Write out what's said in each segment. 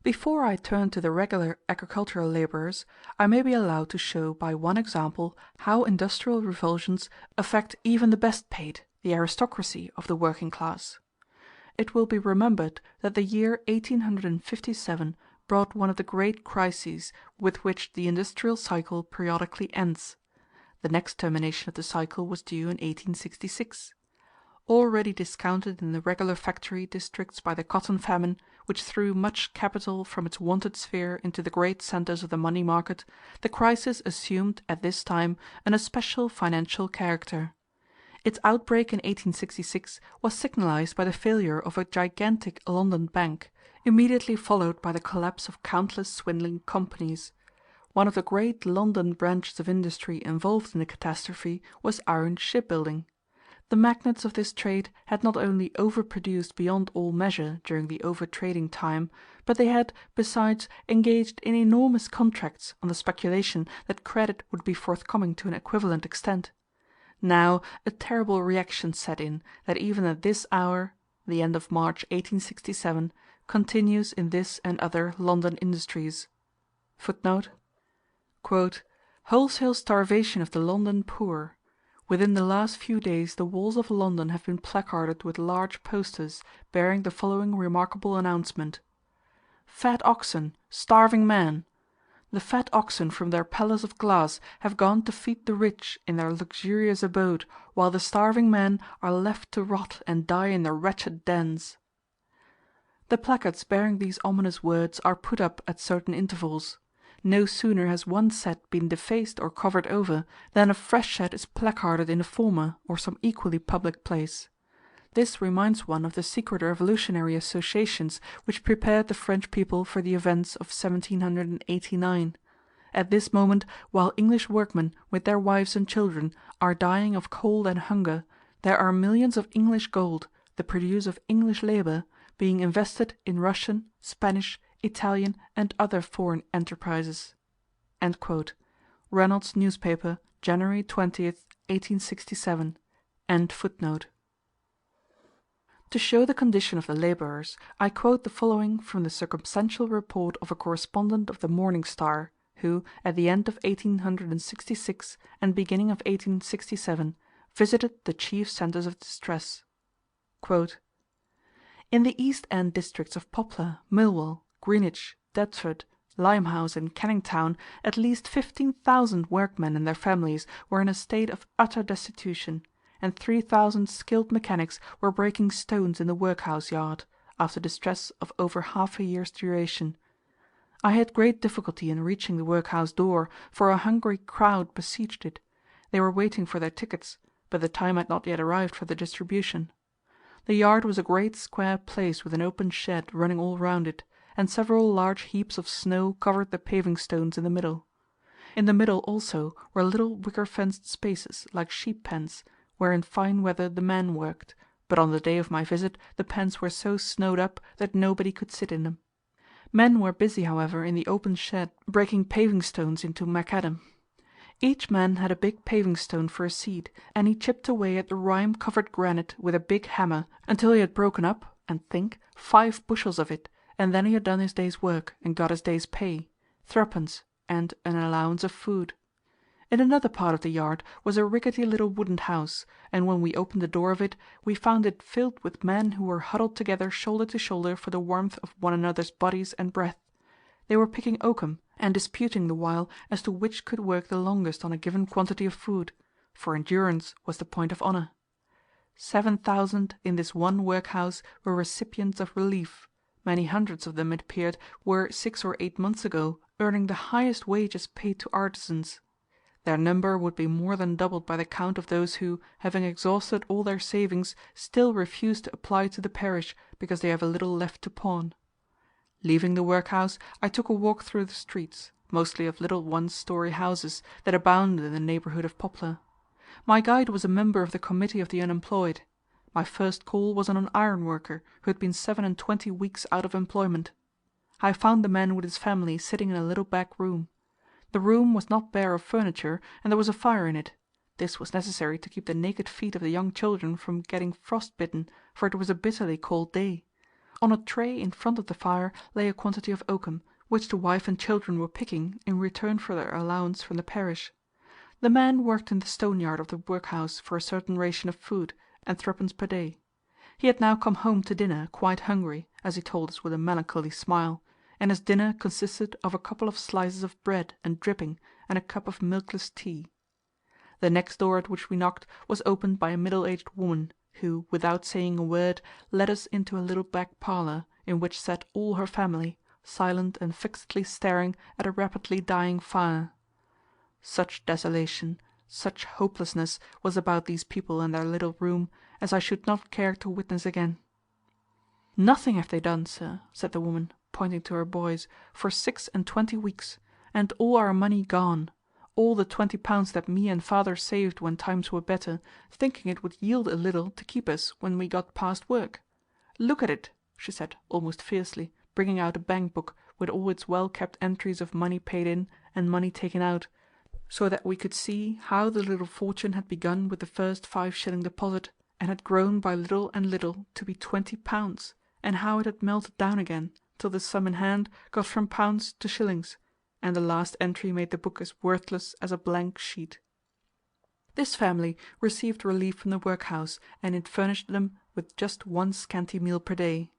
Before I turn to the regular agricultural labourers, I may be allowed to show by one example how industrial revulsions affect even the best paid, the aristocracy of the working class. It will be remembered that the year 1857 brought one of the great crises with which the industrial cycle periodically ends. The next termination of the cycle was due in 1866. Already discounted in the regular factory districts by the cotton famine, which threw much capital from its wonted sphere into the great centres of the money market, the crisis assumed at this time an especial financial character. Its outbreak in 1866 was signalized by the failure of a gigantic London bank, immediately followed by the collapse of countless swindling companies. One of the great London branches of industry involved in the catastrophe was iron shipbuilding. The magnates of this trade had not only overproduced beyond all measure during the overtrading time, but they had, besides, engaged in enormous contracts on the speculation that credit would be forthcoming to an equivalent extent. Now a terrible reaction set in that even at this hour, the end of March 1867, continues in this and other London industries. Footnote: "Wholesale starvation of the London poor. Within the last few days the walls of London have been placarded with large posters bearing the following remarkable announcement: Fat oxen, starving men. The fat oxen from their palace of glass have gone to feed the rich in their luxurious abode, while the starving men are left to rot and die in their wretched dens." The placards bearing these ominous words are put up at certain intervals. No sooner has one set been defaced or covered over, than a fresh set is placarded in a former or some equally public place. This reminds one of the secret revolutionary associations which prepared the French people for the events of 1789. At this moment, while English workmen, with their wives and children, are dying of cold and hunger, there are millions of English gold, the produce of English labour, being invested in Russian, Spanish, Italian, and other foreign enterprises." Reynolds' Newspaper, January 20th, 1867. To show the condition of the labourers, I quote the following from the circumstantial report of a correspondent of the Morning Star, who, at the end of 1866 and beginning of 1867, visited the chief centres of distress. "In the East End districts of Poplar, Millwall, Greenwich, Deptford, Limehouse, and Canning Town, at least 15,000 workmen and their families were in a state of utter destitution, and 3,000 skilled mechanics were breaking stones in the workhouse yard, after distress of over half a year's duration. I had great difficulty in reaching the workhouse door, for a hungry crowd besieged it. They were waiting for their tickets, but the time had not yet arrived for the distribution. The yard was a great square place with an open shed running all round it, and several large heaps of snow covered the paving stones in the middle. In the middle also were little wicker fenced spaces, like sheep pens, where in fine weather the men worked, but on the day of my visit the pens were so snowed up that nobody could sit in them. Men were busy, however, in the open shed, breaking paving stones into macadam. Each man had a big paving stone for a seed, and he chipped away at the rime-covered granite with a big hammer until he had broken up, and 5 bushels of it, and then he had done his day's work and got his day's pay, 3d, and an allowance of food. In another part of the yard was a rickety little wooden house, and when we opened the door of it, we found it filled with men who were huddled together shoulder to shoulder for the warmth of one another's bodies and breath. They were picking oakum, and disputing the while as to which could work the longest on a given quantity of food, for endurance was the point of honour. 7,000 in this one workhouse were recipients of relief. Many hundreds of them, it appeared, were 6 or 8 months ago earning the highest wages paid to artisans. Their number would be more than doubled by the count of those who, having exhausted all their savings, still refuse to apply to the parish because they have a little left to pawn. Leaving the workhouse, I took a walk through the streets, mostly of little one-storey houses, that abound in the neighbourhood of Poplar. My guide was a member of the Committee of the Unemployed. My first call was on an ironworker who had been 27 weeks out of employment. I found the man with his family sitting in a little back room. The room was not bare of furniture, and there was a fire in it. This was necessary to keep the naked feet of the young children from getting frost-bitten, for it was a bitterly cold day. On a tray in front of the fire lay a quantity of oakum, which the wife and children were picking in return for their allowance from the parish. The man worked in the stone yard of the workhouse for a certain ration of food, and threepence per day. He had now come home to dinner quite hungry, as he told us with a melancholy smile, and his dinner consisted of a couple of slices of bread and dripping and a cup of milkless tea. The next door at which we knocked was opened by a middle-aged woman, who, without saying a word, led us into a little back parlour, in which sat all her family, silent and fixedly staring at a rapidly dying fire. Such desolation, such hopelessness was about these people and their little room, as I should not care to witness again. "Nothing have they done, sir," said the woman, pointing to her boys, "for 26 weeks, and all our money gone, all the £20 that me and father saved when times were better, thinking it would yield a little to keep us when we got past work. Look at it," she said, almost fiercely, bringing out a bank book with all its well-kept entries of money paid in and money taken out, so that we could see how the little fortune had begun with the first 5 shilling deposit, and had grown by little and little to be £20, and how it had melted down again, till the sum in hand got from pounds to shillings, and the last entry made the book as worthless as a blank sheet. This family received relief from the workhouse, and it furnished them with just one scanty meal per day.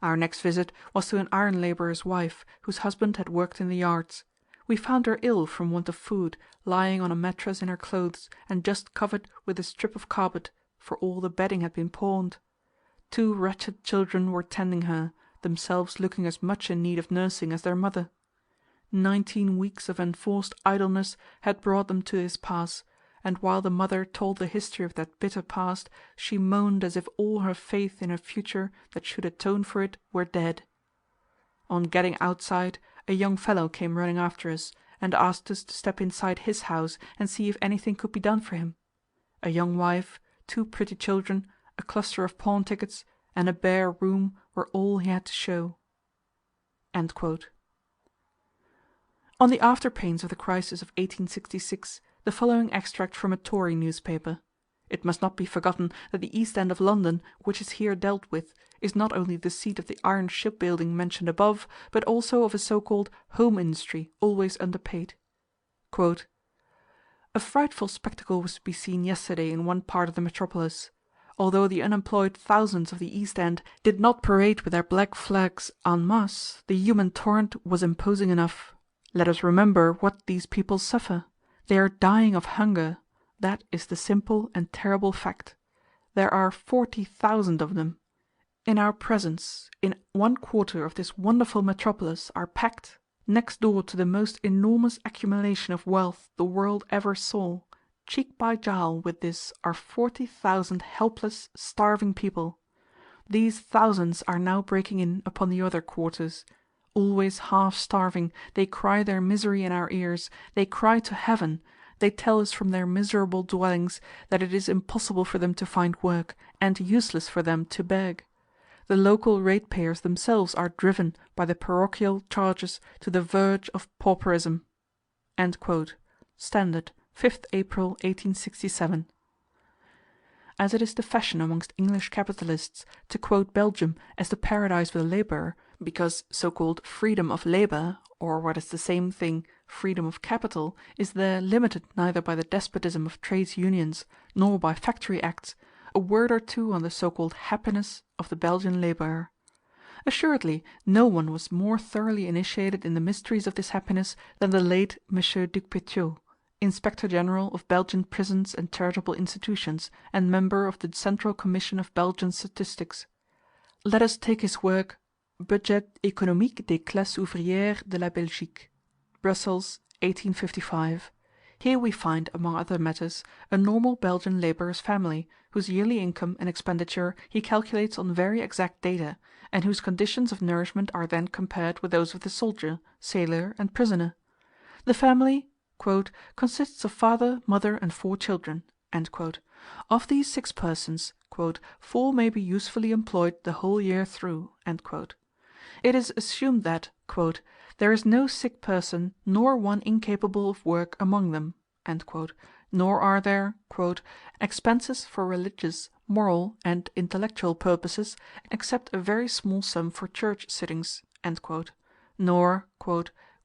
Our next visit was to an iron labourer's wife, whose husband had worked in the yards. We found her ill from want of food, lying on a mattress in her clothes, and just covered with a strip of carpet, for all the bedding had been pawned. 2 wretched children were tending her, themselves looking as much in need of nursing as their mother. 19 weeks of enforced idleness had brought them to this pass, and while the mother told the history of that bitter past, she moaned as if all her faith in a future that should atone for it were dead. On getting outside, a young fellow came running after us, and asked us to step inside his house and see if anything could be done for him. A young wife, 2 pretty children, a cluster of pawn tickets, and a bare room were all he had to show. End quote. On the afterpains of the crisis of 1866, the following extract from a Tory newspaper. It must not be forgotten that the East End of London, which is here dealt with, is not only the seat of the iron shipbuilding mentioned above, but also of a so-called home industry always underpaid. Quote, "A frightful spectacle was to be seen yesterday in one part of the metropolis. Although the unemployed thousands of the East End did not parade with their black flags en masse, the human torrent was imposing enough. Let us remember what these people suffer. They are dying of hunger. That is the simple and terrible fact. There are 40,000 of them. In our presence, in one quarter of this wonderful metropolis are packed, next door to the most enormous accumulation of wealth the world ever saw, cheek by jowl with this are 40,000 helpless, starving people. These thousands are now breaking in upon the other quarters. Always half starving, they cry their misery in our ears, they cry to heaven, they tell us from their miserable dwellings that it is impossible for them to find work, and useless for them to beg. The local ratepayers themselves are driven by the parochial charges to the verge of pauperism." End quote. Standard, 5th April 1867. As it is the fashion amongst English capitalists to quote Belgium as the paradise of the labourer, because so-called freedom of labour, or what is the same thing, freedom of capital, is there limited neither by the despotism of trades unions nor by factory acts, a word or two on the so-called happiness of the Belgian labourer. Assuredly, no one was more thoroughly initiated in the mysteries of this happiness than the late M. Ducpétiaux, Inspector General of Belgian Prisons and Charitable Institutions, and member of the Central Commission of Belgian Statistics. Let us take his work, Budget économique des classes ouvrières de la Belgique, Brussels, 1855. Here we find, among other matters, a normal Belgian labourer's family, whose yearly income and expenditure he calculates on very exact data, and whose conditions of nourishment are then compared with those of the soldier, sailor, and prisoner. The family "consists of father, mother, and 4 children." Of these 6 persons, "4 may be usefully employed the whole year through." It is assumed that "there is no sick person nor one incapable of work among them," nor are there "expenses for religious, moral, and intellectual purposes, except a very small sum for church sittings," nor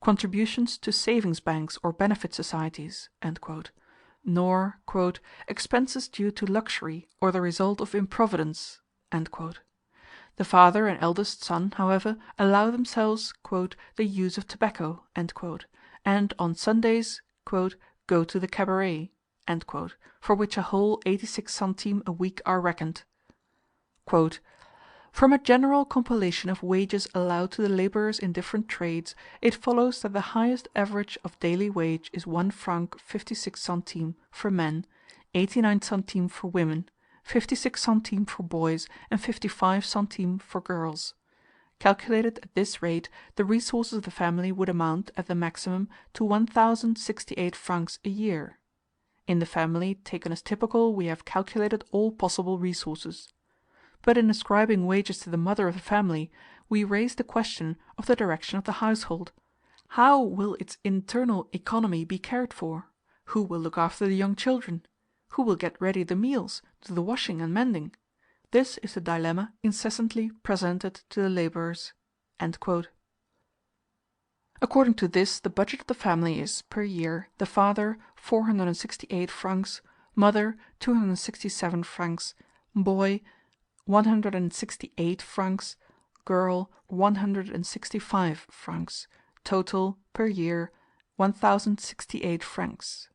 "contributions to savings banks or benefit societies," nor "expenses due to luxury or the result of improvidence." The father and eldest son, however, allow themselves "the use of tobacco," and on Sundays "go to the cabaret," for which a whole 86 centimes a week are reckoned. "From a general compilation of wages allowed to the laborers in different trades, it follows that the highest average of daily wage is 1 franc 56 centimes for men, 89 centimes for women, 56 centimes for boys, and 55 centimes for girls. Calculated at this rate, the resources of the family would amount, at the maximum, to 1,068 francs a year. In the family taken as typical we have calculated all possible resources. But in ascribing wages to the mother of the family, we raise the question of the direction of the household. How will its internal economy be cared for? Who will look after the young children? Who will get ready the meals, do the washing and mending? This is the dilemma incessantly presented to the laborers." According to this, the budget of the family is, per year, the father 468 francs, mother 267 francs, boy 168 francs, girl 165 francs, total, per year, 1,068 francs.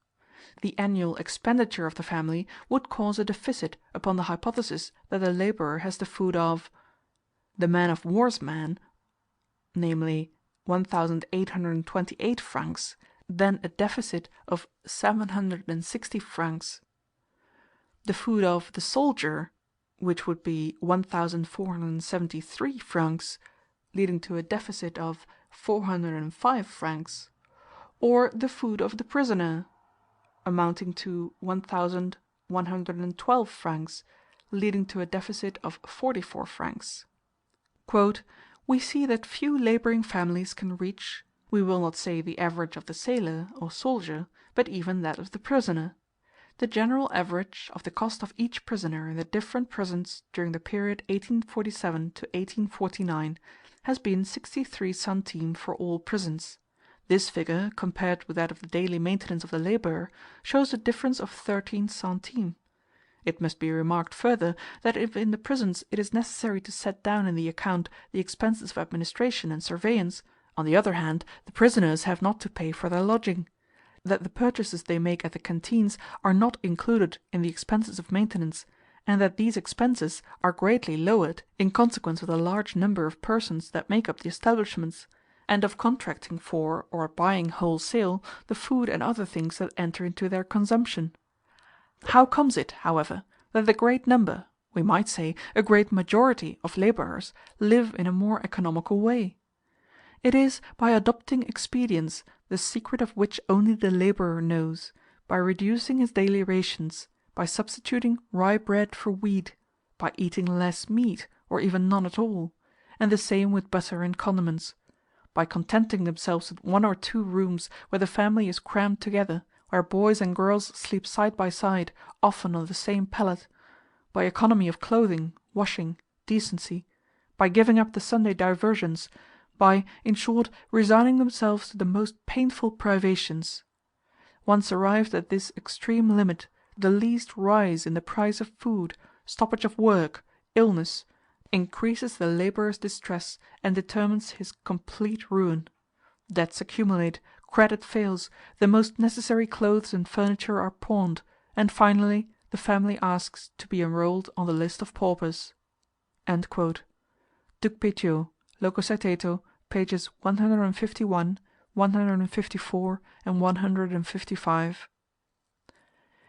The annual expenditure of the family would cause a deficit upon the hypothesis that the laborer has the food of the man of war's man, namely 1,828 francs, then a deficit of 760 francs; the food of the soldier, which would be 1,473 francs, leading to a deficit of 405 francs; or the food of the prisoner, amounting to 1,112 francs, leading to a deficit of 44 francs. "We see that few laboring families can reach, we will not say the average of the sailor or soldier, but even that of the prisoner. The general average of the cost of each prisoner in the different prisons during the period 1847 to 1849 has been 63 centimes for all prisons. This figure, compared with that of the daily maintenance of the laborer, shows a difference of 13 centimes. It must be remarked further, that if in the prisons it is necessary to set down in the account the expenses of administration and surveillance, on the other hand the prisoners have not to pay for their lodging; that the purchases they make at the canteens are not included in the expenses of maintenance, and that these expenses are greatly lowered in consequence of the large number of persons that make up the establishments, and of contracting for or buying wholesale the food and other things that enter into their consumption. How comes it, however, that the great number, we might say a great majority, of laborers live in a more economical way? It is by adopting expedients, the secret of which only the laborer knows, by reducing his daily rations, by substituting rye bread for wheat, by eating less meat, or even none at all, and the same with butter and condiments; by contenting themselves with 1 or 2 rooms where the family is crammed together, where boys and girls sleep side by side, often on the same pallet; by economy of clothing, washing, decency; by giving up the Sunday diversions; by, in short, resigning themselves to the most painful privations. Once arrived at this extreme limit, the least rise in the price of food, stoppage of work, illness, increases the laborer's distress and determines his complete ruin. Debts accumulate, credit fails, the most necessary clothes and furniture are pawned, and finally the family asks to be enrolled on the list of paupers." Duc Petiot, Locusetteto, pages 151, 154, and 155.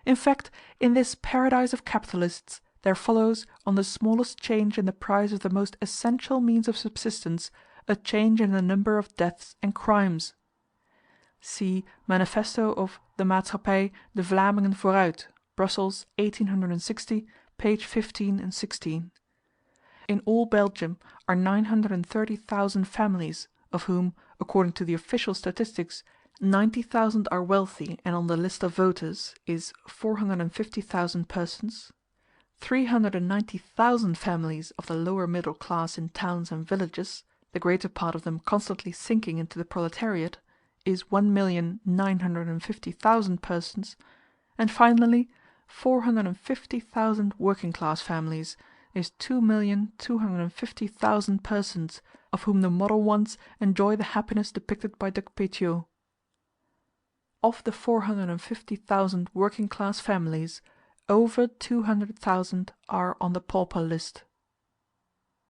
In fact, in this paradise of capitalists, there follows, on the smallest change in the price of the most essential means of subsistence, a change in the number of deaths and crimes. See Manifesto of de Maatschappij de Vlamingen vooruit, Brussels, 1860, page 15 and 16. In all Belgium are 930,000 families, of whom, according to the official statistics, 90,000 are wealthy and on the list of voters, is 450,000 persons. 390,000 families of the lower middle class in towns and villages, the greater part of them constantly sinking into the proletariat, is 1,950,000 persons, and finally 450,000 working class families is 2,250,000 persons, of whom the model ones enjoy the happiness depicted by Duc Pétiot. Of the 450,000 working class families, over 200,000 are on the pauper list.